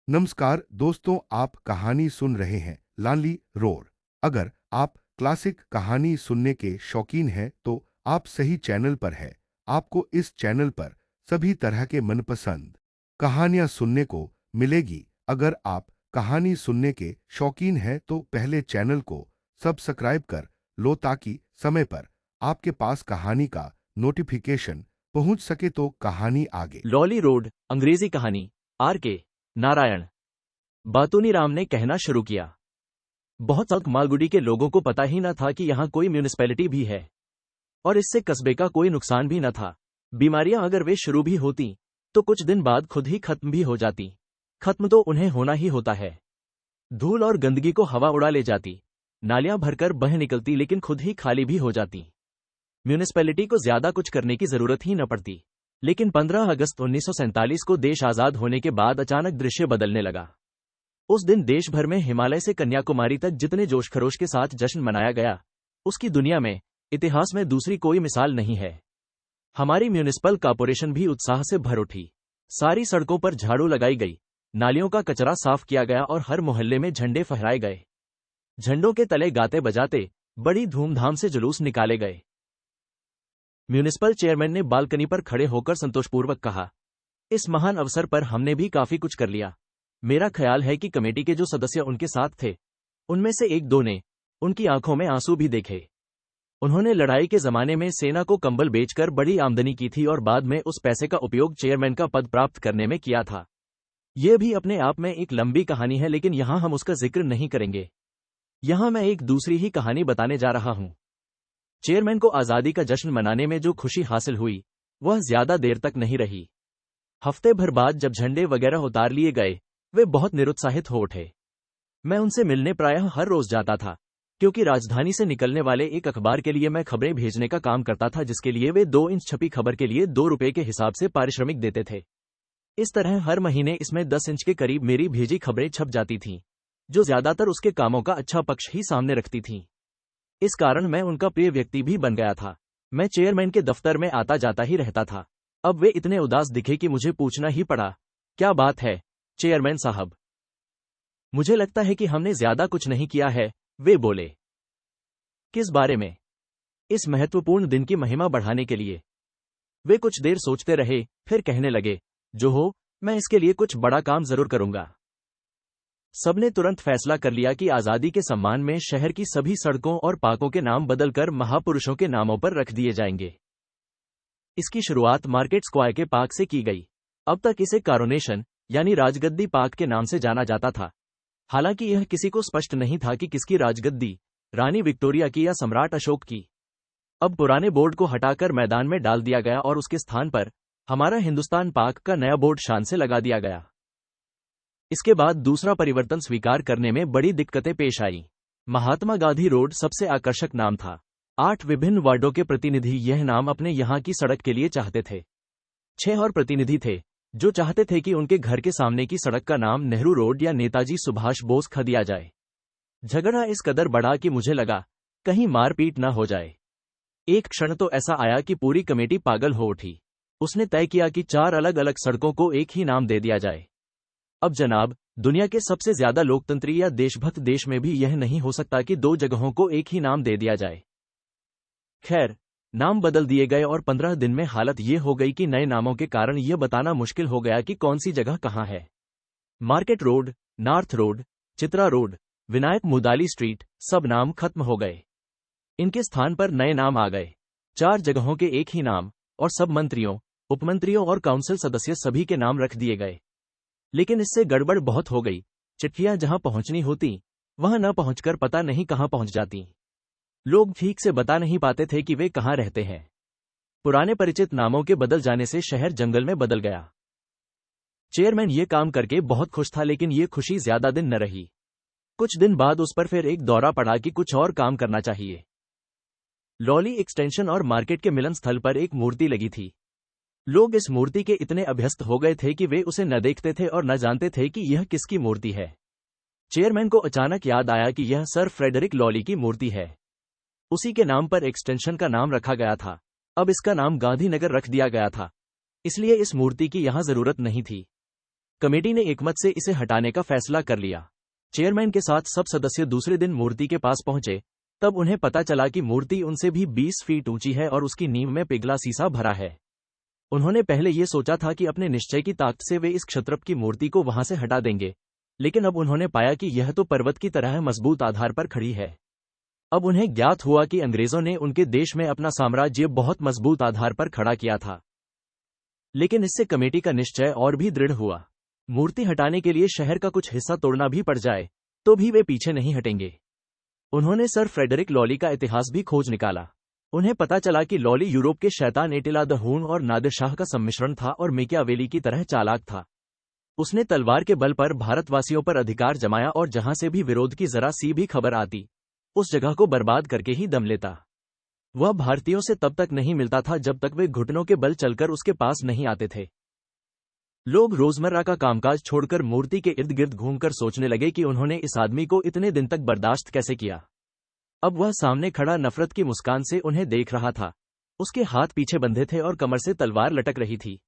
नमस्कार दोस्तों, आप कहानी सुन रहे हैं लाली रोड। अगर आप क्लासिक कहानी सुनने के शौकीन हैं तो आप सही चैनल पर हैं। आपको इस चैनल पर सभी तरह के मनपसंद कहानियां सुनने को मिलेगी। अगर आप कहानी सुनने के शौकीन हैं तो पहले चैनल को सब्सक्राइब कर लो ताकि समय पर आपके पास कहानी का नोटिफिकेशन पहुंच सके। तो कहानी आगे। लॉली रोड अंग्रेजी कहानी। R.K. नारायण। बातूनी राम ने कहना शुरू किया। बहुत साल मालगुडी के लोगों को पता ही न था कि यहाँ कोई म्यूनिसिपैलिटी भी है और इससे कस्बे का कोई नुकसान भी न था। बीमारियां अगर वे शुरू भी होती तो कुछ दिन बाद खुद ही खत्म भी हो जाती। खत्म तो उन्हें होना ही होता है। धूल और गंदगी को हवा उड़ा ले जाती, नालियां भरकर बह निकलती लेकिन खुद ही खाली भी हो जाती। म्यूनिसिपैलिटी को ज्यादा कुछ करने की जरूरत ही न पड़ती। लेकिन 15 अगस्त 1947 को देश आजाद होने के बाद अचानक दृश्य बदलने लगा। उस दिन देश भर में हिमालय से कन्याकुमारी तक जितने जोश खरोश के साथ जश्न मनाया गया, उसकी दुनिया में, इतिहास में दूसरी कोई मिसाल नहीं है। हमारी म्यूनिसिपल कॉर्पोरेशन भी उत्साह से भर उठी। सारी सड़कों पर झाड़ू लगाई गई, नालियों का कचरा साफ किया गया और हर मोहल्ले में झंडे फहराए गए। झंडों के तले गाते बजाते बड़ी धूमधाम से जुलूस निकाले गए। म्यूनिसिपल चेयरमैन ने बालकनी पर खड़े होकर संतोषपूर्वक कहा, इस महान अवसर पर हमने भी काफी कुछ कर लिया। मेरा ख्याल है कि कमेटी के जो सदस्य उनके साथ थे, उनमें से एक दो ने उनकी आंखों में आंसू भी देखे। उन्होंने लड़ाई के जमाने में सेना को कंबल बेचकर बड़ी आमदनी की थी और बाद में उस पैसे का उपयोग चेयरमैन का पद प्राप्त करने में किया था। यह भी अपने आप में एक लंबी कहानी है, लेकिन यहां हम उसका जिक्र नहीं करेंगे। यहां मैं एक दूसरी ही कहानी बताने जा रहा हूं। चेयरमैन को आजादी का जश्न मनाने में जो खुशी हासिल हुई, वह ज्यादा देर तक नहीं रही। हफ्ते भर बाद जब झंडे वगैरह उतार लिए गए, वे बहुत निरुत्साहित हो उठे। मैं उनसे मिलने प्रायः हर रोज जाता था, क्योंकि राजधानी से निकलने वाले एक अखबार के लिए मैं खबरें भेजने का काम करता था, जिसके लिए वे 2 इंच छपी खबर के लिए 2 रुपए के हिसाब से पारिश्रमिक देते थे। इस तरह हर महीने इसमें 10 इंच के करीब मेरी भेजी खबरें छप जाती थीं, जो ज्यादातर उसके कामों का अच्छा पक्ष ही सामने रखती थीं। इस कारण मैं उनका प्रिय व्यक्ति भी बन गया था। मैं चेयरमैन के दफ्तर में आता जाता ही रहता था। अब वे इतने उदास दिखे कि मुझे पूछना ही पड़ा, क्या बात है चेयरमैन साहब? मुझे लगता है कि हमने ज्यादा कुछ नहीं किया है, वे बोले। किस बारे में? इस महत्वपूर्ण दिन की महिमा बढ़ाने के लिए। वे कुछ देर सोचते रहे, फिर कहने लगे, जो हो, मैं इसके लिए कुछ बड़ा काम जरूर करूंगा। सबने तुरंत फैसला कर लिया कि आजादी के सम्मान में शहर की सभी सड़कों और पार्कों के नाम बदलकर महापुरुषों के नामों पर रख दिए जाएंगे। इसकी शुरुआत मार्केट स्क्वायर के पार्क से की गई। अब तक इसे कॉरोनेशन यानी राजगद्दी पार्क के नाम से जाना जाता था। हालांकि यह किसी को स्पष्ट नहीं था कि किसकी राजगद्दी, रानी विक्टोरिया की या सम्राट अशोक की। अब पुराने बोर्ड को हटाकर मैदान में डाल दिया गया और उसके स्थान पर हमारा हिंदुस्तान पार्क का नया बोर्ड शान से लगा दिया गया। इसके बाद दूसरा परिवर्तन स्वीकार करने में बड़ी दिक्कतें पेश आई। महात्मा गांधी रोड सबसे आकर्षक नाम था। 8 विभिन्न वार्डों के प्रतिनिधि यह नाम अपने यहाँ की सड़क के लिए चाहते थे। 6 और प्रतिनिधि थे जो चाहते थे कि उनके घर के सामने की सड़क का नाम नेहरू रोड या नेताजी सुभाष बोस ख दिया जाए। झगड़ा इस कदर बढ़ा कि मुझे लगा कहीं मारपीट न हो जाए। एक क्षण तो ऐसा आया कि पूरी कमेटी पागल हो उठी। उसने तय किया कि 4 अलग अलग सड़कों को एक ही नाम दे दिया जाए। अब जनाब, दुनिया के सबसे ज्यादा लोकतंत्री या देशभक्त देश में भी यह नहीं हो सकता कि 2 जगहों को एक ही नाम दे दिया जाए। खैर, नाम बदल दिए गए और 15 दिन में हालत ये हो गई कि नए नामों के कारण यह बताना मुश्किल हो गया कि कौन सी जगह कहाँ है। Market road, north road, Chitra road, Vinayak Mudali street, सब नाम खत्म हो गए। इनके स्थान पर नए नाम आ गए। 4 जगहों के एक ही नाम, और सब मंत्रियों, उपमंत्रियों और काउंसिल सदस्य सभी के नाम रख दिए गए। लेकिन इससे गड़बड़ बहुत हो गई। चिट्ठियां जहां पहुंचनी होती, वहां न पहुंचकर पता नहीं कहां पहुंच जाती। लोग ठीक से बता नहीं पाते थे कि वे कहां रहते हैं। पुराने परिचित नामों के बदल जाने से शहर जंगल में बदल गया। चेयरमैन ये काम करके बहुत खुश था, लेकिन ये खुशी ज्यादा दिन न रही। कुछ दिन बाद उस पर फिर एक दौरा पड़ा कि कुछ और काम करना चाहिए। लॉली एक्सटेंशन और मार्केट के मिलन स्थल पर एक मूर्ति लगी थी। लोग इस मूर्ति के इतने अभ्यस्त हो गए थे कि वे उसे न देखते थे और न जानते थे कि यह किसकी मूर्ति है। चेयरमैन को अचानक याद आया कि यह सर फ्रेडरिक लॉली की मूर्ति है। उसी के नाम पर एक्सटेंशन का नाम रखा गया था। अब इसका नाम गांधीनगर रख दिया गया था, इसलिए इस मूर्ति की यहां जरूरत नहीं थी। कमेटी ने एकमत से इसे हटाने का फैसला कर लिया। चेयरमैन के साथ सब सदस्य दूसरे दिन मूर्ति के पास पहुंचे। तब उन्हें पता चला कि मूर्ति उनसे भी 20 फीट ऊंची है और उसकी नींव में पिघला शीशा भरा है। उन्होंने पहले ये सोचा था कि अपने निश्चय की ताकत से वे इस क्षत्रप की मूर्ति को वहां से हटा देंगे, लेकिन अब उन्होंने पाया कि यह तो पर्वत की तरह मजबूत आधार पर खड़ी है। अब उन्हें ज्ञात हुआ कि अंग्रेजों ने उनके देश में अपना साम्राज्य बहुत मजबूत आधार पर खड़ा किया था। लेकिन इससे कमेटी का निश्चय और भी दृढ़ हुआ। मूर्ति हटाने के लिए शहर का कुछ हिस्सा तोड़ना भी पड़ जाए तो भी वे पीछे नहीं हटेंगे। उन्होंने सर फ्रेडरिक लॉली का इतिहास भी खोज निकाला। उन्हें पता चला कि लॉली यूरोप के शैतान एटिला द हून और नादिर शाह का सम्मिश्रण था और मेकियावेली की तरह चालाक था। उसने तलवार के बल पर भारतवासियों पर अधिकार जमाया और जहां से भी विरोध की जरा सी भी खबर आती, उस जगह को बर्बाद करके ही दम लेता। वह भारतीयों से तब तक नहीं मिलता था जब तक वे घुटनों के बल चलकर उसके पास नहीं आते थे। लोग रोजमर्रा का कामकाज छोड़कर मूर्ति के इर्द गिर्द घूमकर सोचने लगे कि उन्होंने इस आदमी को इतने दिन तक बर्दाश्त कैसे किया। अब वह सामने खड़ा नफरत की मुस्कान से उन्हें देख रहा था। उसके हाथ पीछे बंधे थे और कमर से तलवार लटक रही थी।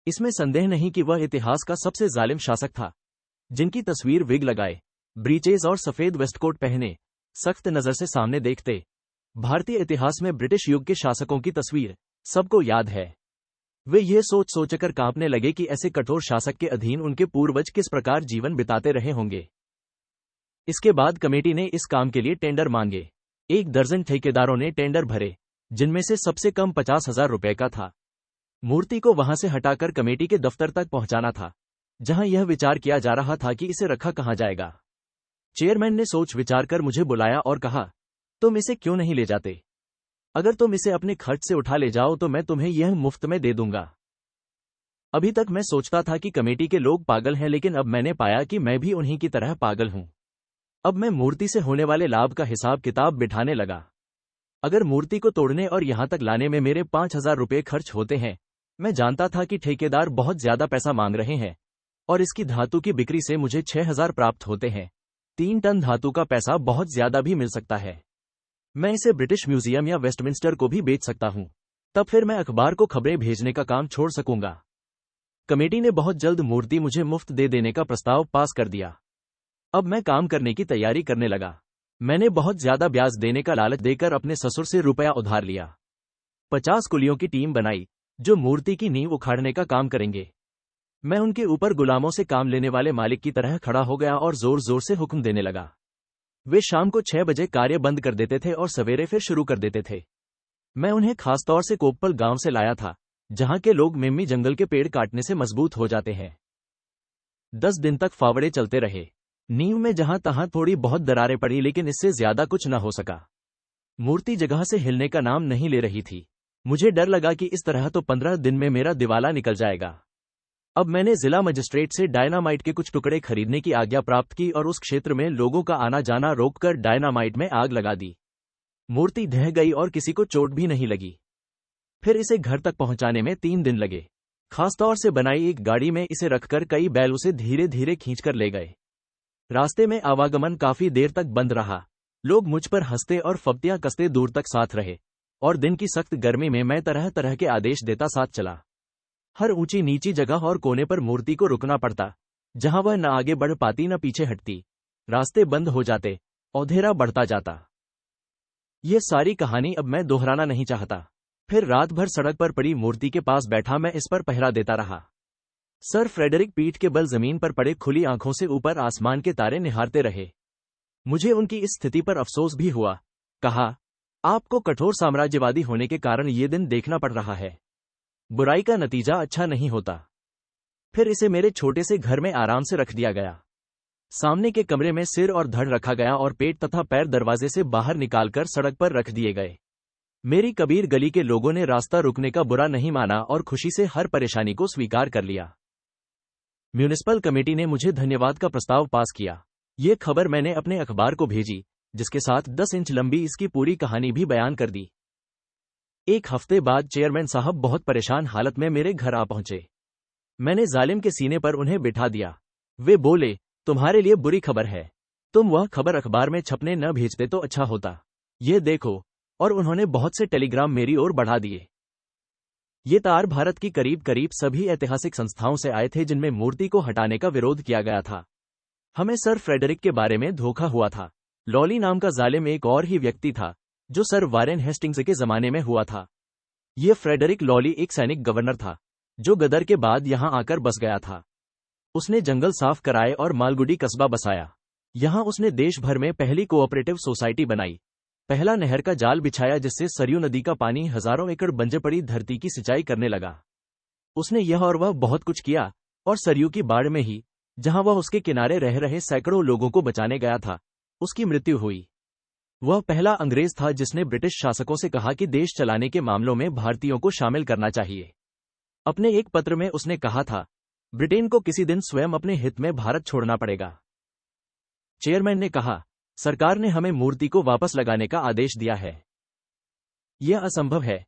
इसमें संदेह नहीं कि वह इतिहास का सबसे जालिम शासक था। जिनकी तस्वीर विग लगाए, ब्रीचेज और सफेद वेस्टकोट पहने, सख्त नजर से सामने देखते। भारतीय इतिहास में ब्रिटिश युग के शासकों की तस्वीर सबको याद है। वे ये सोच सोचकर कांपने लगे कि ऐसे कठोर शासक के अधीन उनके पूर्वज किस प्रकार जीवन बिताते रहे होंगे। इसके बाद कमेटी ने इस काम के लिए टेंडर मांगे। 1 दर्जन ठेकेदारों ने टेंडर भरे, जिनमें से सबसे कम 50,000 रुपए का था। मूर्ति को वहां से हटाकर कमेटी के दफ्तर तक पहुंचाना था, जहां यह विचार किया जा रहा था कि इसे रखा कहां जाएगा। चेयरमैन ने सोच विचार कर मुझे बुलाया और कहा, तुम इसे क्यों नहीं ले जाते? अगर तुम इसे अपने खर्च से उठा ले जाओ तो मैं तुम्हें यह मुफ्त में दे दूंगा। अभी तक मैं सोचता था कि कमेटी के लोग पागल हैं, लेकिन अब मैंने पाया कि मैं भी उन्हीं की तरह पागल हूं। अब मैं मूर्ति से होने वाले लाभ का हिसाब किताब बिठाने लगा। अगर मूर्ति को तोड़ने और यहां तक लाने में मेरे 5,000 रुपये खर्च होते हैं, मैं जानता था कि ठेकेदार बहुत ज्यादा पैसा मांग रहे हैं और इसकी धातु की बिक्री से मुझे 6,000 प्राप्त होते हैं। 3 टन धातु का पैसा बहुत ज्यादा भी मिल सकता है। मैं इसे ब्रिटिश म्यूजियम या वेस्टमिंस्टर को भी बेच सकता हूं। तब फिर मैं अखबार को खबरें भेजने का काम छोड़ सकूंगा। कमेटी ने बहुत जल्द मूर्ति मुझे मुफ्त दे देने का प्रस्ताव पास कर दिया। अब मैं काम करने की तैयारी करने लगा। मैंने बहुत ज्यादा ब्याज देने का लालच देकर अपने ससुर से रुपया उधार लिया। 50 कुलियों की टीम बनाई जो मूर्ति की नींव उखाड़ने का काम करेंगे। मैं उनके ऊपर गुलामों से काम लेने वाले मालिक की तरह खड़ा हो गया और जोर जोर से हुक्म देने लगा। वे शाम को 6 बजे कार्य बंद कर देते थे और सवेरे फिर शुरू कर देते थे। मैं उन्हें खासतौर से कोप्पल गांव से लाया था, जहां के लोग मेम्मी जंगल के पेड़ काटने से मजबूत हो जाते हैं। 10 दिन तक फावड़े चलते रहे। नींव में जहां तहां थोड़ी बहुत दरारें पड़ी, लेकिन इससे ज्यादा कुछ न हो सका। मूर्ति जगह से हिलने का नाम नहीं ले रही थी। मुझे डर लगा कि इस तरह तो 15 दिन में मेरा दिवाला निकल जाएगा। अब मैंने जिला मजिस्ट्रेट से डायनामाइट के कुछ टुकड़े खरीदने की आज्ञा प्राप्त की और उस क्षेत्र में लोगों का आना जाना रोककर डायनामाइट में आग लगा दी। मूर्ति ढह गई और किसी को चोट भी नहीं लगी। फिर इसे घर तक पहुंचाने में 3 दिन लगे। खासतौर से बनाई एक गाड़ी में इसे रखकर कई बैल उसे धीरे धीरे खींचकर ले गए। रास्ते में आवागमन काफी देर तक बंद रहा। लोग मुझ पर हंसते और फब्तियां कसते दूर तक साथ रहे और दिन की सख्त गर्मी में मैं तरह तरह के आदेश देता साथ चला। हर ऊंची नीची जगह और कोने पर मूर्ति को रुकना पड़ता, जहां वह न आगे बढ़ पाती न पीछे हटती। रास्ते बंद हो जाते, औधेरा बढ़ता जाता। यह सारी कहानी अब मैं दोहराना नहीं चाहता। फिर रात भर सड़क पर पड़ी मूर्ति के पास बैठा मैं इस पर पहरा देता रहा। सर फ्रेडरिक पीठ के बल जमीन पर पड़े खुली आंखों से ऊपर आसमान के तारे निहारते रहे। मुझे उनकी इस स्थिति पर अफसोस भी हुआ। कहा, आपको कठोर साम्राज्यवादी होने के कारण ये दिन देखना पड़ रहा है। बुराई का नतीजा अच्छा नहीं होता। फिर इसे मेरे छोटे से घर में आराम से रख दिया गया। सामने के कमरे में सिर और धड़ रखा गया और पेट तथा पैर दरवाजे से बाहर निकालकर सड़क पर रख दिए गए। मेरी कबीर गली के लोगों ने रास्ता रुकने का बुरा नहीं माना और खुशी से हर परेशानी को स्वीकार कर लिया। म्यूनिसिपल कमेटी ने मुझे धन्यवाद का प्रस्ताव पास किया। ये खबर मैंने अपने अखबार को भेजी, जिसके साथ 10 इंच लंबी इसकी पूरी कहानी भी बयान कर दी। 1 हफ्ते बाद चेयरमैन साहब बहुत परेशान हालत में मेरे घर आ पहुंचे। मैंने जालिम के सीने पर उन्हें बिठा दिया। वे बोले, तुम्हारे लिए बुरी खबर है। तुम वह खबर अखबार में छपने न भेजते तो अच्छा होता। ये देखो। और उन्होंने बहुत से टेलीग्राम मेरी ओर बढ़ा दिए। ये तार भारत की करीब करीब सभी ऐतिहासिक संस्थाओं से आए थे जिनमें मूर्ति को हटाने का विरोध किया गया था। हमें सर फ्रेडरिक के बारे में धोखा हुआ था। लॉली नाम का जालिम एक और ही व्यक्ति था जो सर वारेन हेस्टिंग्स के जमाने में हुआ था। यह फ्रेडरिक लॉली एक सैनिक गवर्नर था जो गदर के बाद यहां आकर बस गया था। उसने जंगल साफ कराए और मालगुडी कस्बा बसाया। यहां उसने देश भर में पहली कोऑपरेटिव सोसाइटी बनाई, पहला नहर का जाल बिछाया जिससे सरयू नदी का पानी हजारों एकड़ बंजर पड़ी धरती की सिंचाई करने लगा। उसने यह और वह बहुत कुछ किया, और सरयू की बाढ़ में ही, जहां वह उसके किनारे रह रहे सैकड़ों लोगों को बचाने गया था, उसकी मृत्यु हुई। वह पहला अंग्रेज था जिसने ब्रिटिश शासकों से कहा कि देश चलाने के मामलों में भारतीयों को शामिल करना चाहिए। अपने एक पत्र में उसने कहा था, ब्रिटेन को किसी दिन स्वयं अपने हित में भारत छोड़ना पड़ेगा। चेयरमैन ने कहा, सरकार ने हमें मूर्ति को वापस लगाने का आदेश दिया है। यह असंभव है।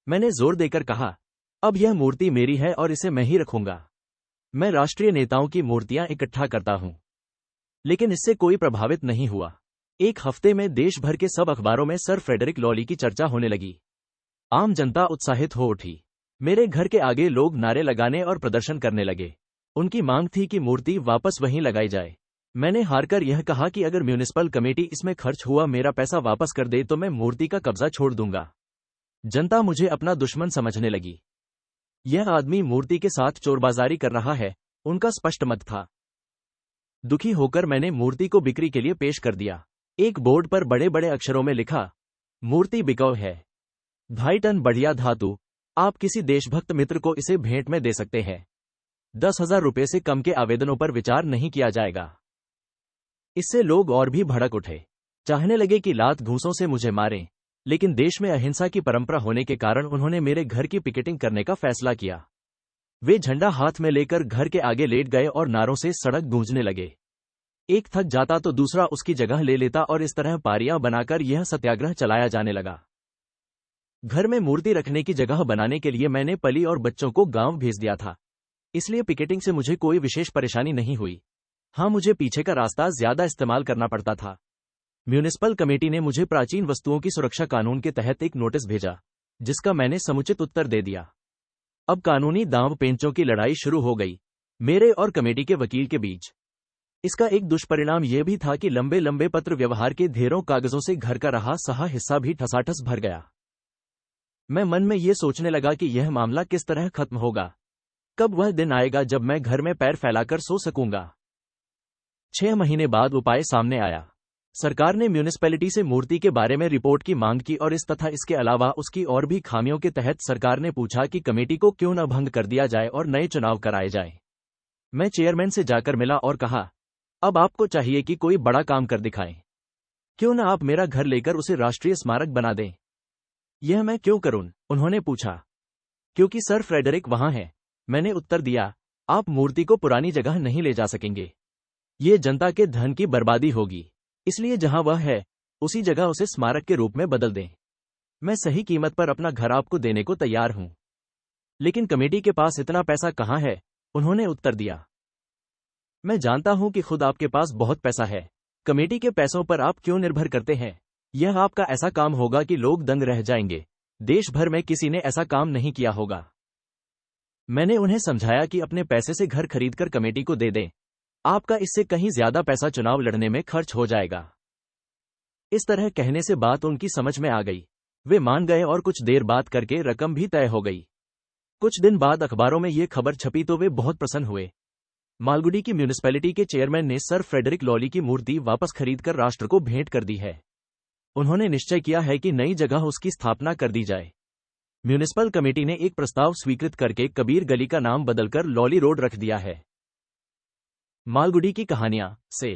मैंने जोर देकर कहा, अब यह मूर्ति मेरी है और इसे मैं ही रखूंगा। मैं राष्ट्रीय नेताओं की मूर्तियां इकट्ठा करता हूं। लेकिन इससे कोई प्रभावित नहीं हुआ। एक हफ्ते में देश भर के सब अखबारों में सर फ्रेडरिक लॉली की चर्चा होने लगी। आम जनता उत्साहित हो उठी। मेरे घर के आगे लोग नारे लगाने और प्रदर्शन करने लगे। उनकी मांग थी कि मूर्ति वापस वहीं लगाई जाए। मैंने हारकर यह कहा कि अगर म्यूनिसिपल कमेटी इसमें खर्च हुआ मेरा पैसा वापस कर दे तो मैं मूर्ति का कब्जा छोड़ दूंगा। जनता मुझे अपना दुश्मन समझने लगी। यह आदमी मूर्ति के साथ चोरबाजारी कर रहा है, उनका स्पष्ट मत था। दुखी होकर मैंने मूर्ति को बिक्री के लिए पेश कर दिया। एक बोर्ड पर बड़े बड़े अक्षरों में लिखा, मूर्ति बिकाऊ है, 2.5 टन बढ़िया धातु, आप किसी देशभक्त मित्र को इसे भेंट में दे सकते हैं। 10,000 रुपये से कम के आवेदनों पर विचार नहीं किया जाएगा। इससे लोग और भी भड़क उठे, चाहने लगे कि लात घूंसों से मुझे मारें, लेकिन देश में अहिंसा की परंपरा होने के कारण उन्होंने मेरे घर की पिकेटिंग करने का फैसला किया। वे झंडा हाथ में लेकर घर के आगे लेट गए और नारों से सड़क गूंजने लगे। एक थक जाता तो दूसरा उसकी जगह ले लेता और इस तरह पारियां बनाकर यह सत्याग्रह चलाया जाने लगा। घर में मूर्ति रखने की जगह बनाने के लिए मैंने पली और बच्चों को गांव भेज दिया था, इसलिए पिकेटिंग से मुझे कोई विशेष परेशानी नहीं हुई। हाँ, मुझे पीछे का रास्ता ज्यादा इस्तेमाल करना पड़ता था। म्यूनिसिपल कमेटी ने मुझे प्राचीन वस्तुओं की सुरक्षा कानून के तहत एक नोटिस भेजा, जिसका मैंने समुचित उत्तर दे दिया। अब कानूनी दांव पेंचों की लड़ाई शुरू हो गई, मेरे और कमेटी के वकील के बीच। इसका एक दुष्परिणाम यह भी था कि लंबे लंबे पत्र व्यवहार के ढेरों कागजों से घर का रहा सहा हिस्सा भी ठसाठस भर गया। मैं मन में यह सोचने लगा कि यह मामला किस तरह खत्म होगा, कब वह दिन आएगा जब मैं घर में पैर फैलाकर सो सकूंगा। 6 महीने बाद उपाय सामने आया। सरकार ने म्यूनिसिपैलिटी से मूर्ति के बारे में रिपोर्ट की मांग की और इस तथा इसके अलावा उसकी और भी खामियों के तहत सरकार ने पूछा कि कमेटी को क्यों न भंग कर दिया जाए और नए चुनाव कराए जाएं। मैं चेयरमैन से जाकर मिला और कहा, अब आपको चाहिए कि कोई बड़ा काम कर दिखाएं। क्यों न आप मेरा घर लेकर उसे राष्ट्रीय स्मारक बना दें। यह मैं क्यों करूं? उन्होंने पूछा। क्योंकि सर फ्रेडरिक वहां है, मैंने उत्तर दिया। आप मूर्ति को पुरानी जगह नहीं ले जा सकेंगे, ये जनता के धन की बर्बादी होगी, इसलिए जहां वह है उसी जगह उसे स्मारक के रूप में बदल दें। मैं सही कीमत पर अपना घर आपको देने को तैयार हूं, लेकिन कमेटी के पास इतना पैसा कहां है? उन्होंने उत्तर दिया। मैं जानता हूं कि खुद आपके पास बहुत पैसा है, कमेटी के पैसों पर आप क्यों निर्भर करते हैं? यह आपका ऐसा काम होगा कि लोग दंग रह जाएंगे। देश भर में किसी ने ऐसा काम नहीं किया होगा। मैंने उन्हें समझाया कि अपने पैसे से घर खरीदकर कमेटी को दे दें, आपका इससे कहीं ज्यादा पैसा चुनाव लड़ने में खर्च हो जाएगा। इस तरह कहने से बात उनकी समझ में आ गई। वे मान गए और कुछ देर बात करके रकम भी तय हो गई। कुछ दिन बाद अखबारों में ये खबर छपी तो वे बहुत प्रसन्न हुए। मालगुडी की म्यूनिसिपैलिटी के चेयरमैन ने सर फ्रेडरिक लॉली की मूर्ति वापस खरीदकर राष्ट्र को भेंट कर दी है। उन्होंने निश्चय किया है कि नई जगह उसकी स्थापना कर दी जाए। म्यूनिसिपल कमेटी ने एक प्रस्ताव स्वीकृत करके कबीर गली का नाम बदलकर लॉली रोड रख दिया है। मालगुडी की कहानियां से